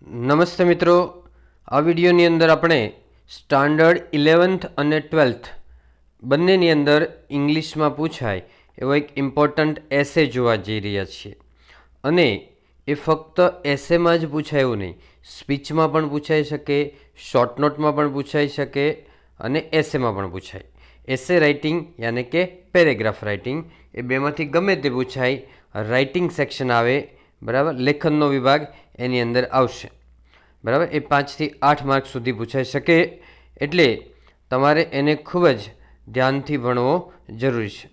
નમસ્તે મિત્રો, આ વિડીયોની અંદર આપણે સ્ટાન્ડર્ડ 11th અને 12th બંનેની અંદર ઇંગ્લિશમાં પૂછાય એવો એક ઇમ્પોર્ટન્ટ એસે જોવા જઈ રહ્યા છીએ. અને એ ફક્ત એસેમાં જ પૂછાય એવું નહીં, સ્પીચમાં પણ પૂછાઈ શકે, શોર્ટ નોટમાં પણ પૂછાઈ શકે અને એસેમાં પણ પૂછાય. એસે રાઇટિંગ યાને કે પેરેગ્રાફ રાઇટિંગ એ બેમાંથી ગમે તે પૂછાય. રાઇટિંગ સેક્શન આવે, બરાબર, લેખનનો વિભાગ એની અંદર આવશે, બરાબર. એ 5 થી 8 માર્ક સુધી પૂછાઈ શકે, એટલે તમારે એને ખૂબ જ ધ્યાનથી ભણવો જરૂરી છે.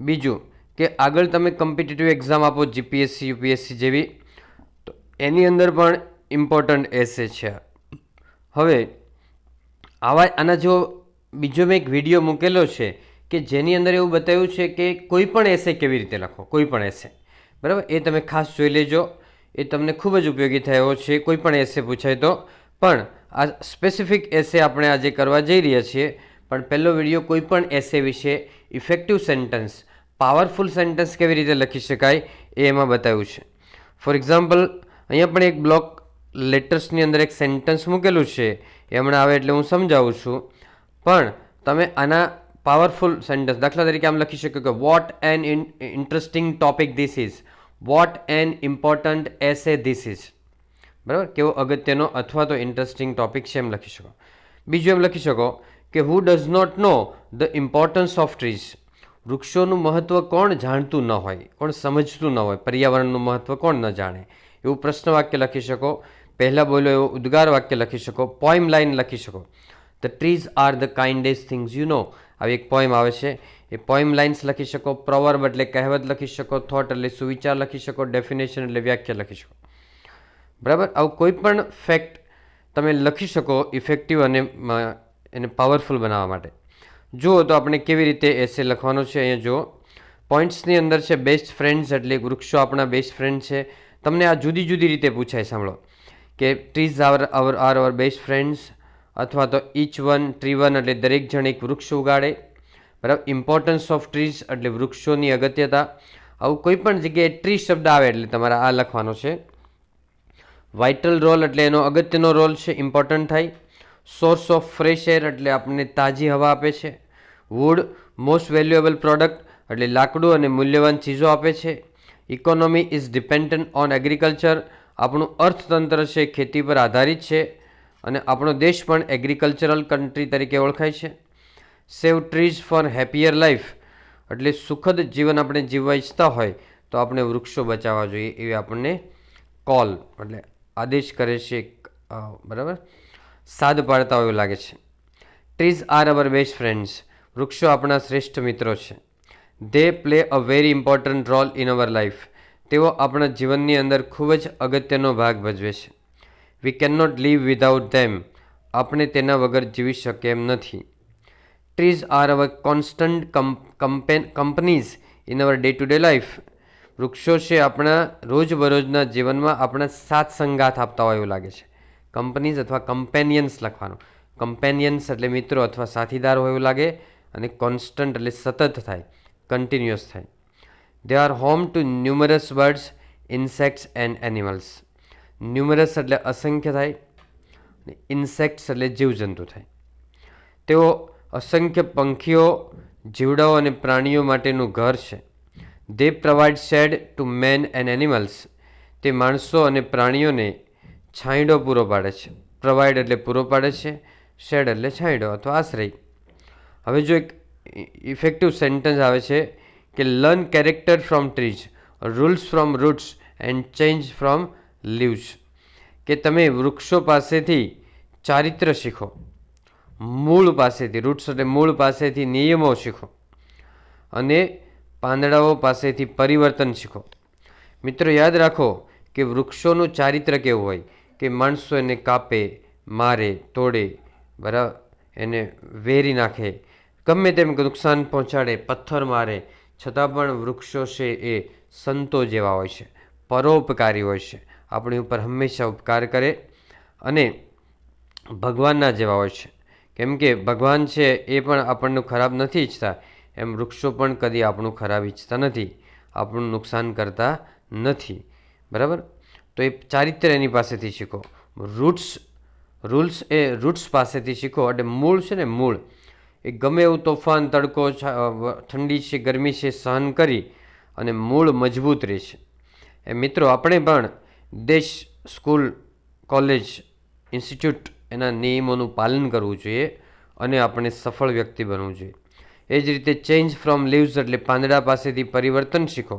બીજું કે આગળ તમે કોમ્પિટિટિવ એક્ઝામ આપો, જીપીએસસી યુપીએસસી જેવી, તો એની અંદર પણ ઇમ્પોર્ટન્ટ એસે છે. હવે આના જેવો બીજો મેં એક વિડીયો મૂકેલો છે કે જેની અંદર એવું બતાવ્યું છે કે કોઈ પણ એસે કેવી રીતે લખો, કોઈ પણ એસે, બરાબર. એ તમે ખાસ જોઈ લેજો, એ તમને ખૂબ જ ઉપયોગી થયો છે કોઈ પણ એસે પૂછાય તો. પણ આ સ્પેસિફિક એસે આપણે આજે કરવા જઈ રહ્યા છીએ. પણ પહેલો વિડીયો કોઈ પણ એસે વિશે, ઇફેક્ટિવ સેન્ટન્સ, પાવરફુલ સેન્ટન્સ કેવી રીતે લખી શકાય એ એમાં બતાવ્યું છે. ફોર એક્ઝામ્પલ, અહીંયા પણ એક બ્લોક લેટર્સની અંદર એક સેન્ટન્સ મૂકેલું છે, એ હમણાં આવે એટલે હું સમજાવું છું. પણ તમે આના પાવરફુલ સેન્ટન્સ, દાખલા તરીકે આમ લખી શકો કે what an interesting topic this is, what an important essay this is, બરાબર. કેવો અગત્યનો અથવા તો ઇન્ટરેસ્ટિંગ ટોપિક છે એમ લખી શકો. બીજું એમ લખી શકો કે who does not know the importance of trees, વૃક્ષોનું મહત્ત્વ કોણ જાણતું ન હોય, કોણ સમજતું ન હોય, પર્યાવરણનું મહત્ત્વ કોણ ન જાણે, એવું પ્રશ્ન વાક્ય લખી શકો. પહેલાં બોલો એવો ઉદ્ગાર વાક્ય લખી શકો. પોઈમ લાઇન લખી શકો. The trees are the kindest things you know, આવી એક પોઈમ આવે છે, એ પોઈમ લાઇન્સ લખી શકો. પ્રોવર્બ એટલે કહેવત લખી શકો. થોટ એટલે સુવિચાર લખી શકો. ડેફિનેશન એટલે વ્યાખ્યા લખી શકો, બરાબર. આવું કોઈ પણ ફેક્ટ તમે લખી શકો ઇફેક્ટિવ અને એને પાવરફુલ બનાવવા માટે. જુઓ તો આપણે કેવી રીતે એસે લખવાનો છે. અહીંયા જુઓ, પોઈન્ટ્સની અંદર છે બેસ્ટ ફ્રેન્ડ્સ, એટલે વૃક્ષો આપણા બેસ્ટ ફ્રેન્ડ છે. તમને આ જુદી જુદી રીતે પૂછાય, સાંભળો, કે trees are our best friends, અથવા તો ઈચ વન ટ્રી વન એટલે દરેક જણ એક વૃક્ષ ઉગાડે, બરાબર. ઇમ્પોર્ટન્સ ઓફ ટ્રીઝ એટલે વૃક્ષોની અગત્યતા. આવું કોઈ પણ જગ્યાએ ટ્રી શબ્દ આવે એટલે તમારે આ લખવાનો છે. વાઇટલ રોલ એટલે એનો અગત્યનો રોલ છે, ઇમ્પોર્ટન્ટ થાય. સોર્સ ઓફ ફ્રેશ એર એટલે આપણને તાજી હવા આપે છે. વુડ મોસ્ટ વેલ્યુએબલ પ્રોડક્ટ એટલે લાકડું અને મૂલ્યવાન ચીજો આપે છે. Economy is dependent on agriculture, આપણું અર્થતંત્ર છે ખેતી પર આધારિત છે, અને આપણો દેશ પણ એગ્રીકલ્ચરલ કન્ટ્રી તરીકે ઓળખાય છે. સેવ ટ્રીઝ ફોર હેપીયર લાઈફ એટલે સુખદ જીવન આપણે જીવવા ઈચ્છતા હોય તો આપણે વૃક્ષો બચાવવા જોઈએ, એવી આપણને કોલ એટલે આદેશ કરે છે, બરાબર, સાદ પાડતા હોય એવું લાગે છે. Trees are our best friends, વૃક્ષો આપણા શ્રેષ્ઠ મિત્રો છે. They play a very important role in our life, તેઓ આપણા જીવનની અંદર ખૂબ જ અગત્યનો ભાગ ભજવે છે. We can not live without them, આપણે તેના વગર જીવી શકીએ એમ નથી. Trees are our constant companies in our day to day life, વૃક્ષો છે આપણા રોજબરોજના જીવનમાં આપણા સાથ સંગાથ આપતા હોય એવું લાગે છે. કંપનીઝ અથવા કમ્પેનિયન્સ લખવાનું. કમ્પેનિયન્સ એટલે મિત્રો અથવા સાથીદાર હોય એવું લાગે, અને કોન્સ્ટન્ટ એટલે સતત થાય, કન્ટિન્યુઅસ થાય. They are home to ન્યુમરસ birds, insects and animals. ન્યુમરસ એટલે અસંખ્ય થાય, ઇન્સેક્ટ્સ એટલે જીવજંતુ થાય. તેઓ અસંખ્ય પંખીઓ, જીવડાઓ અને પ્રાણીઓ માટેનું ઘર છે. They provide shade to man and animals, તે માણસો અને પ્રાણીઓને છાંયડો પૂરો પાડે છે. પ્રોવાઇડ એટલે પૂરો પાડે છે, શેડ એટલે છાંયડો અથવા આશ્રય. હવે જો એક ઇફેક્ટિવ સેન્ટન્સ આવે છે કે learn character from trees, rules from roots and change from leaves, કે તમે વૃક્ષો પાસેથી ચારિત્ર શીખો, મૂળ પાસેથી, રૂટ્સ એટલે મૂળ પાસેથી નિયમો શીખો, અને પાંદડાઓ પાસેથી પરિવર્તન શીખો. મિત્રો યાદ રાખો કે વૃક્ષોનું ચારિત્ર કેવું હોય કે માણસો એને કાપે, મારે, તોડે, બરાબર, એને વેરી નાખે, ગમે તેમ નુકસાન પહોંચાડે, પથ્થર મારે, છતાં પણ વૃક્ષો છે એ સંતો જેવા હોય છે, પરોપકારી હોય છે, આપણી ઉપર હંમેશા ઉપકાર કરે, અને ભગવાનના જેવા હોય છે. કેમ કે ભગવાન છે એ પણ આપણનું ખરાબ નથી ઈચ્છતા, એમ વૃક્ષો પણ કદી આપણું ખરાબ ઈચ્છતા નથી, આપણું નુકસાન કરતા નથી, બરાબર. તો એ ચારિત્ર્ય એની પાસેથી શીખો. રૂલ્સ એ રૂટ્સ પાસેથી શીખો. એટલે મૂળ છે ને, મૂળ એ ગમે એવું તોફાન, તડકો, ઠંડી છે, ગરમી છે, સહન કરી અને મૂળ મજબૂત રહે છે. એ મિત્રો, આપણે પણ દેશ, સ્કૂલ, કોલેજ, ઇન્સ્ટિટ્યૂટ એના નિયમોનું પાલન કરવું જોઈએ અને આપણે સફળ વ્યક્તિ બનવું જોઈએ. એ જ રીતે ચેન્જ ફ્રોમ લીવ્સ એટલે પાંદડા પાસેથી પરિવર્તન શીખો.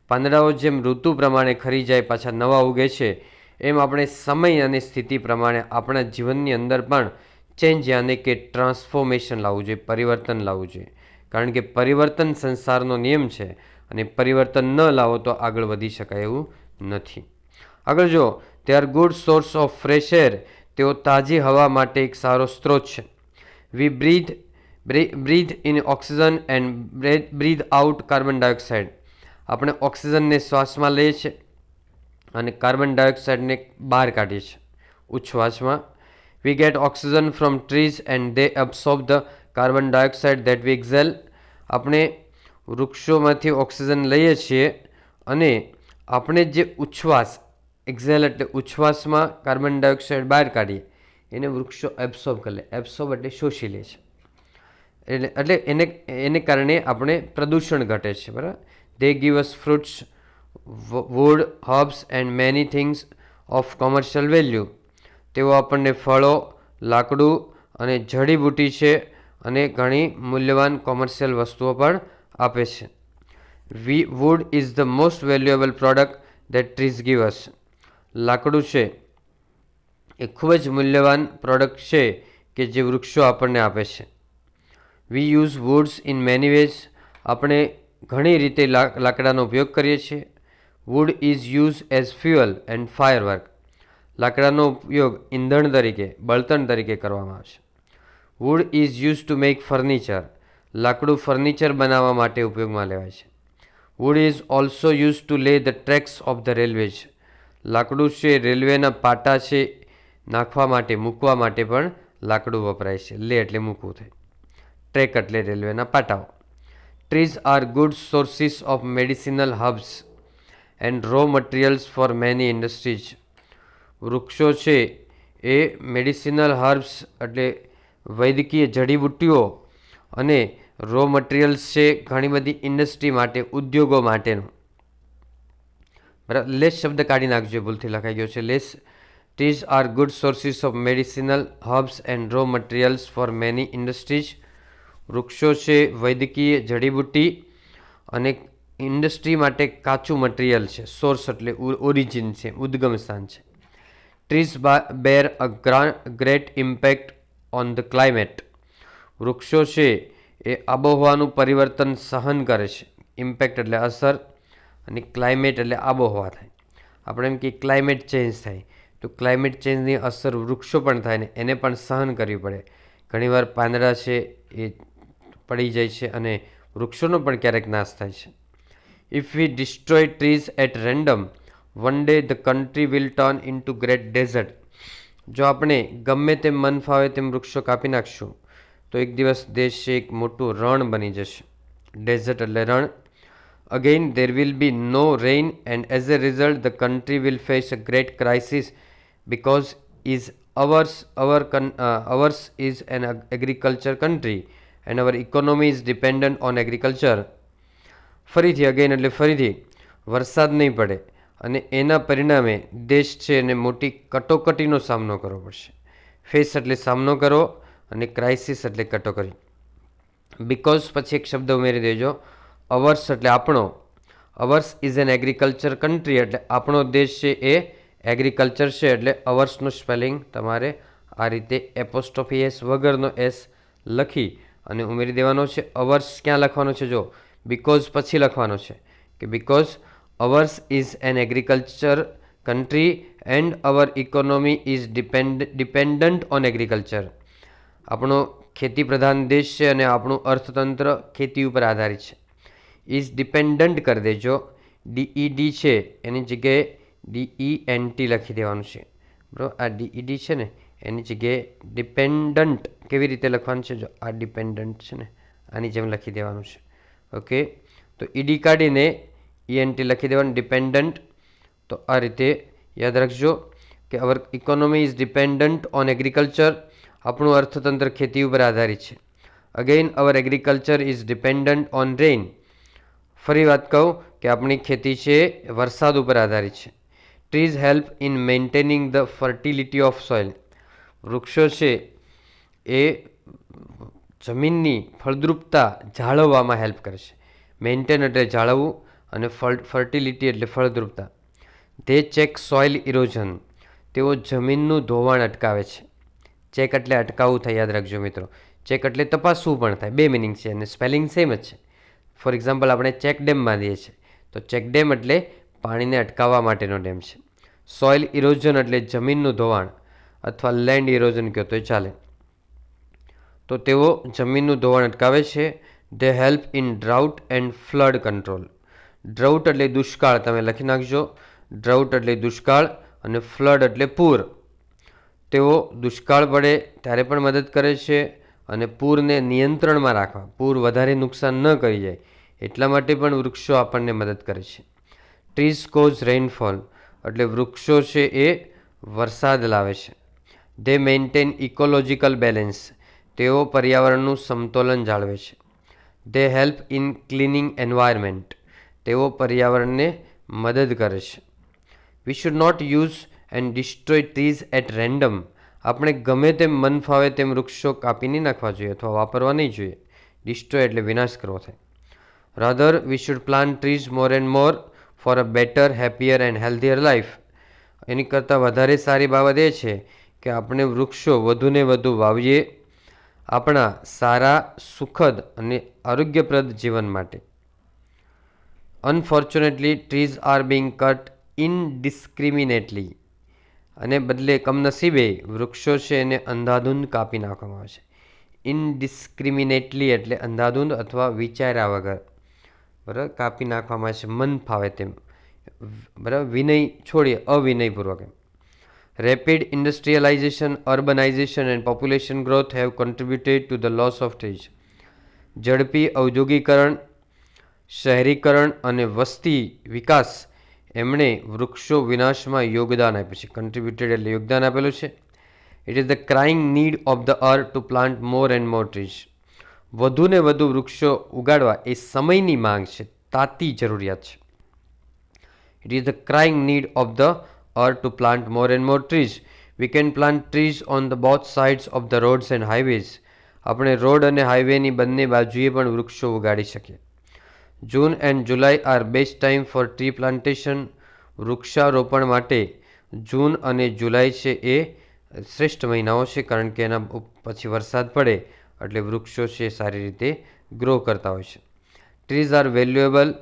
પાંદડાઓ જેમ ઋતુ પ્રમાણે ખરી જાય પાછા નવા ઉગે છે, એમ આપણે સમય અને સ્થિતિ પ્રમાણે આપણા જીવનની અંદર પણ ચેન્જ યાને કે ટ્રાન્સફોર્મેશન લાવવું જોઈએ, પરિવર્તન લાવવું જોઈએ. કારણ કે પરિવર્તન સંસારનો નિયમ છે અને પરિવર્તન ન લાવો તો આગળ વધી શકાય એવું નથી. આગળ જો, they are good source of fresh air, તેઓ તાજી હવા માટે એક સારો સ્ત્રોત છે. We breathe in oxygen and breathe out carbon dioxide. આપણે ઓક્સિજનને શ્વાસમાં લઈએ છીએ અને કાર્બન ડાયોક્સાઇડને બહાર કાઢીએ છીએ ઉચ્છ્વાસમાં. We get oxygen from trees and they absorb the carbon dioxide that we exhale. આપણે વૃક્ષોમાંથી ઓક્સિજન લઈએ છીએ અને આપણે જે ઉચ્છ્વાસ, એક્ઝેલ એટલે ઉચ્છ્વાસમાં કાર્બન ડાયોક્સાઇડ બહાર કાઢીએ, એને વૃક્ષો એબ્સોર્બ કરી લે. એબ્સોર્બ એટલે શોષી લે છે. એટલે એને કારણે આપણે પ્રદૂષણ ઘટે છે. બરાબર. They give us fruits, wood, herbs and many things of commercial value. તેઓ આપણને ફળો, લાકડું અને જડીબુટ્ટી છે અને ઘણી મૂલ્યવાન કોમર્શિયલ વસ્તુઓ પણ આપે છે. Wood is the most valuable product that trees give us. લાકડું છે એ ખૂબ જ મૂલ્યવાન પ્રોડક્ટ છે કે જે વૃક્ષો આપણને આપે છે. We use woods in many ways. આપણે ઘણી રીતે લાકડાનો ઉપયોગ કરીએ છીએ. Wood is use as fuel and firework. લાકડાનો ઉપયોગ ઈંધણ તરીકે, બળતણ તરીકે કરવામાં આવે છે. Wood is use to make furniture. લાકડું ફર્નિચર બનાવવા માટે ઉપયોગમાં લેવાય છે. Wood is also use to lay the tracks of the railways. લાકડું છે રેલવેના પાટા છે નાખવા માટે, મૂકવા માટે પણ લાકડું વપરાય છે. લે એટલે મૂકવું થાય, ટ્રેક એટલે રેલવેના પાટાઓ. Trees are good sources of medicinal herbs and raw materials for many industries. વૃક્ષો છે એ મેડિસિનલ હર્બ્સ એટલે વૈદ્યકીય જડીબુટ્ટીઓ અને રો મટીરિયલ્સ છે ઘણી બધી ઇન્ડસ્ટ્રી માટે, ઉદ્યોગો માટેનું. બરાબર. લેસ શબ્દ કાઢી નાખજો, ભૂલથી લખાઈ ગયો છે. લેસ. Trees are good sources of medicinal herbs and raw materials for many industries. વૃક્ષો છે વૈદ્યકીય જડીબુટ્ટી અને ઇન્ડસ્ટ્રી માટે કાચું મટીરિયલ છે. સોર્સ એટલે ઓરિજિન છે, ઉદ્ગમ સ્થાન છે. Trees bear a great impact on the climate. વૃક્ષો છે એ આબોહવાનું પરિવર્તન સહન કરે છે. ઇમ્પેક્ટ એટલે અસર અને ક્લાઇમેટ એટલે આબોહવા થાય. આપણે એમ કે ક્લાઇમેટ ચેન્જ થાય, તો ક્લાઇમેટ ચેન્જની અસર વૃક્ષો પણ થાય ને એને પણ સહન કરવી પડે. ઘણીવાર પાંદડા છે એ પડી જાય છે અને વૃક્ષોનો પણ ક્યારેક નાશ થાય છે. If we destroy trees at random, one day the country will turn into great desert. જો આપણે ગમે તેમ મન ફાવે તેમ વૃક્ષો કાપી નાખશું તો એક દિવસ દેશ છે એક મોટું રણ બની જશે. ડેઝર્ટ એટલે રણ. Again there will be no rain and as a result the country will face a great crisis because ours is an agriculture country and our economy is dependent on agriculture. ફરીથી again એટલે ફરીથી વરસાદ નહીં પડે અને એના પરિણામે દેશ છે એને મોટી કટોકટીનો સામનો કરવો પડશે. ફેસ એટલે સામનો કરવો અને ક્રાઇસિસ એટલે કટોકટી. બિકોઝ પછી એક શબ્દ ઉમેરી દેજો, અવર્સ એટલે આપણો. Hours is an agriculture country એટલે આપણો દેશ છે એ એગ્રીકલ્ચર છે એટલે અવર્સનું સ્પેલિંગ તમારે આ રીતે એપોસ્ટ્રોફી એસ વગરનો એસ લખી અને ઉમેરી દેવાનો છે. અવર્સ ક્યાં લખવાનો છે? જો બિકોઝ પછી લખવાનો છે કે because hours is an agriculture country and hour economy is dependent on agriculture. આપણો ખેતી પ્રધાન દેશ છે અને આપણું અર્થતંત્ર ખેતી ઉપર આધારિત છે. ઇઝ ડિપેન્ડન્ટ કરી દેજો. ડીઈડી છે એની જગ્યાએ DENT લખી દેવાનું છે. બરાબર. આ DED છે ને એની જગ્યાએ ડિપેન્ડન્ટ કેવી રીતે લખવાનું છે? જો આ ડિપેન્ડન્ટ છે ને આની જેમ લખી દેવાનું છે. ઓકે, તો ED કાઢીને ENT લખી દેવાનું, ડિપેન્ડન્ટ. તો આ રીતે યાદ રાખજો કે our economy is dependent on agriculture. આપણું અર્થતંત્ર ખેતી ઉપર આધારિત છે. Again our agriculture is dependent on rain. ફરી વાત કહું કે આપણી ખેતી છે વરસાદ ઉપર આધારિત છે. Trees help in maintaining the fertility of soil. વૃક્ષો છે એ જમીનની ફળદ્રુપતા જાળવવામાં હેલ્પ કરે છે. મેન્ટેન એટલે જાળવવું અને ફર્ટિલિટી એટલે ફળદ્રુપતા. They check soil erosion. તેઓ જમીનનું ધોવાણ અટકાવે છે. ચેક એટલે અટકાવવું થાય, યાદ રાખજો મિત્રો. ચેક એટલે તપાસવું પણ થાય, બે મિનિંગ છે અને સ્પેલિંગ સેમ જ છે. ફોર એક્ઝામ્પલ આપણે ચેક ડેમ બાંધીએ છીએ તો ચેક ડેમ એટલે પાણીને અટકાવવા માટેનો ડેમ છે. સોઇલ ઇરોઝન એટલે જમીનનું ધોવાણ અથવા લેન્ડ ઇરોઝન કહો તો ચાલે. તો તેઓ જમીનનું ધોવાણ અટકાવે છે. They help in ડ્રાઉટ and flood control. ડ્રાઉટ એટલે દુષ્કાળ, તમે લખી નાખજો. ડ્રાઉટ એટલે દુષ્કાળ અને ફ્લડ એટલે પૂર. તેઓ દુષ્કાળ પડે ત્યારે પણ મદદ કરે છે અને પૂરને નિયંત્રણમાં રાખવા, પૂર વધારે નુકસાન ન કરી જાય એટલા માટે પણ વૃક્ષો આપણને મદદ કરે છે. ટ્રીઝ કોઝ રેઇનફોલ એટલે વૃક્ષો છે એ વરસાદ લાવે છે. They maintain ecological balance. તેઓ પર્યાવરણનું સમતોલન જાળવે છે. They help in cleaning environment. તેઓ પર્યાવરણને મદદ કરે છે. We should not use and destroy trees at random. આપણે ગમે તેમ મન ફાવે તેમ વૃક્ષો કાપી નહીં નાખવા જોઈએ અથવા વાપરવા નહીં જોઈએ. ડિસ્ટ્રોય એટલે વિનાશ કરવો થાય. Rather we should plant trees more and more for a better, happier and healthier life. એની કરતાં વધારે સારી બાબત એ છે કે આપણે વૃક્ષો વધુને વધુ વાવીએ આપણા સારા, સુખદ અને આરોગ્યપ્રદ જીવન માટે. Unfortunately trees are being cut indiscriminately. અને બદલે કમનસીબે વૃક્ષો છે એને અંધાધૂંધ કાપી નાખવામાં આવે છે. ઇનડિસ્ક્રિમિનેટલી એટલે અંધાધૂંધ અથવા વિચાર્યા વગર, બરાબર, કાપી નાખવામાં આવે છે મન ફાવે તેમ, બરાબર, વિનય છોડીએ અવિનયપૂર્વક એમ. Rapid industrialisation, urbanisation and population growth have contributed to the loss of trees. ઝડપી ઔદ્યોગિકરણ, શહેરીકરણ અને વસ્તી વિકાસ એમણે વૃક્ષો વિનાશમાં યોગદાન આપ્યું છે. કન્ટ્રીબ્યુટેડ એટલે યોગદાન આપેલું છે. It is the crying need of the earth to plant more and more trees. વધુને વધુ વૃક્ષો ઉગાડવા એ સમયની માંગ છે, તાતી જરૂરિયાત છે. It is the crying need of the earth to plant more and more trees. We can plant trees on the both sides of the roads and highways. આપણે રોડ અને હાઈવેની બંને બાજુએ પણ વૃક્ષો ઉગાડી શકીએ. June and July are best time for tree plantation. વૃક્ષારોપણ માટે જૂન અને જુલાઈ છે એ શ્રેષ્ઠ મહિનાઓ છે, કારણ કે એના પછી વરસાદ પડે એટલે વૃક્ષો છે સારી રીતે ગ્રો કરતા હોય છે. Trees R valuable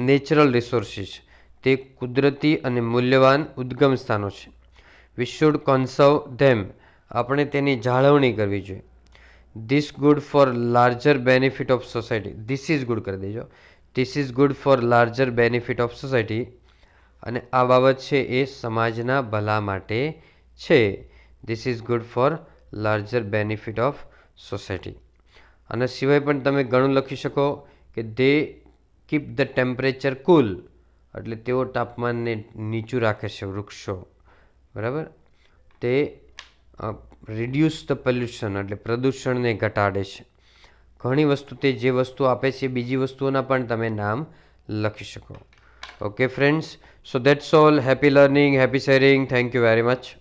natural resources. તે કુદરતી અને મૂલ્યવાન ઉદ્ગમ સ્થાનો છે. વી શુડ કન્સર્વ ધેમ. આપણે તેની જાળવણી કરવી જોઈએ. This good for larger benefit of society. This is good કરી દેજો. This is good for larger benefit of society. અને આ બાબત છે એ સમાજના ભલા માટે છે. This is good for larger benefit of society. આના સિવાય પણ તમે ઘણું લખી શકો કે ધે કીપ ધ ટેમ્પરેચર કુલ. એટલે તેઓ તાપમાનને નીચું રાખે છે વૃક્ષો, બરાબર. તે રિડ્યુસ ધ પોલ્યુશન એટલે પ્રદૂષણને ઘટાડે છે. ઘણી વસ્તુ, તે જે વસ્તુ આપે છે બીજી વસ્તુઓના પણ તમે નામ લખી શકો. Okay friends, so that's all. Happy learning, happy sharing. Thank you very much.